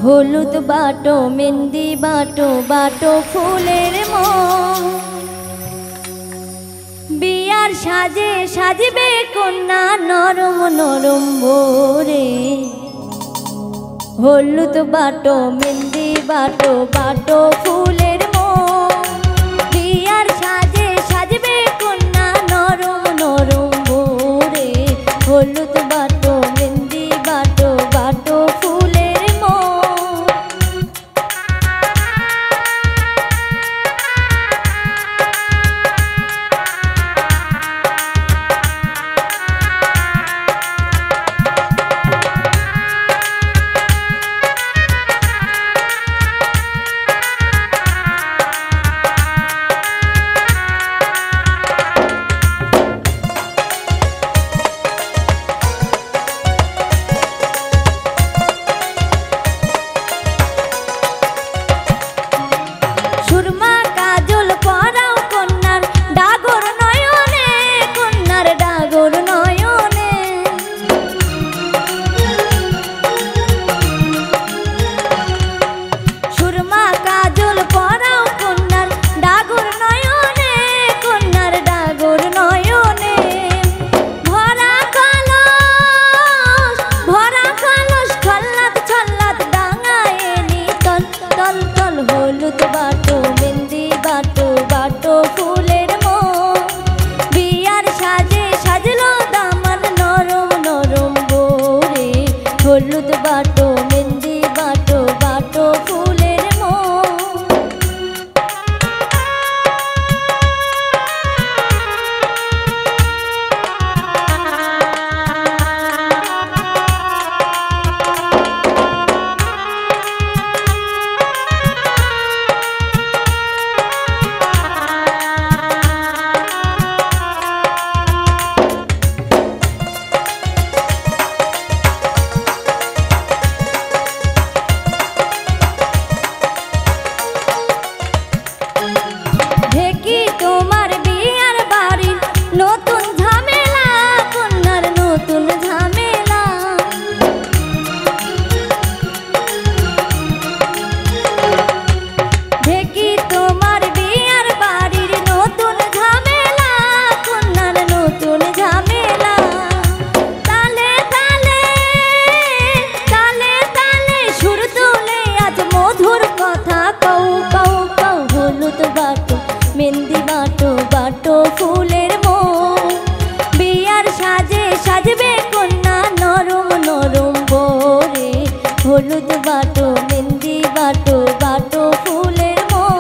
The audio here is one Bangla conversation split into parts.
হলুদ বাটো মেহেন্দি বাটো বাটো ফুলের মন বিয়ার সাজে সাজবে কন্যা নরম নরম ভোরে। হলুদ বাটো মেহেন্দি বাটো বাটো ফুলের মন বিয়ার সাজে সাজবে কন্যা নরম নরম ভোরে। হলুদ বাটো মেহেন্দি বাটো বাটো ফুলের মন। হলুদ বাটো মেহেন্দি বাটো বাটো ফুলের মন বিয়ার সাজে সাজলো দামান নরম নরম ভোরে। হলুদ বাটো মেহেন্দি বাটো বাটো ফুলের মন। মেহেন্দি বাটো বাটো ফুলের মন বিয়ার সাজে সাজবে কন্যা নরম নরম ভোরে। হলুদ বাটো মেহেন্দি বাটো বাটো ফুলের মন।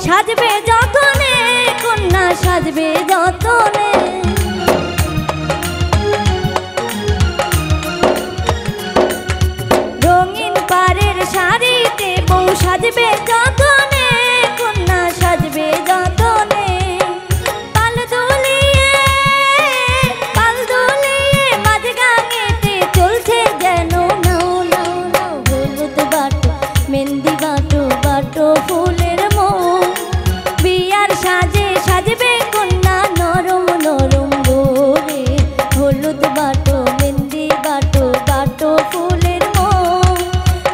সাজবে যতনে কন্যা সাজবে যতনে। রঙিন পাড়ের শাড়িতে বউ সাজবে যতনে কন্যা সাজবে যতনে। পাল দুলিয়ে মাঝ গাঙেতে চলছে যেন নাও নাও নাও। হলুদ বাটো মেহেন্দি বাটো বাটো ফুলের মন বিয়ার সাজে সাজবে কন্যা নরম নরম ভোরে। হলুদ বাটো মেহেন্দি বাটো বাটো ফুলের মন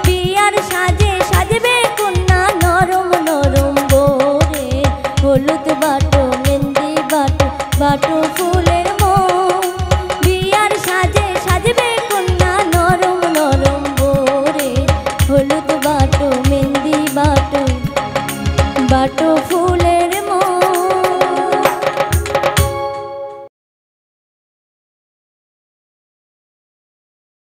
বিয়ার সাজে সাজবে কন্যা নরম নরম ভোরে। হলুদ বাটো মেহেন্দি বাটো বাটো ফুলের মন বিয়ার সাজে সাজবে কন্যা নরম নরম ভোরে। হলুদ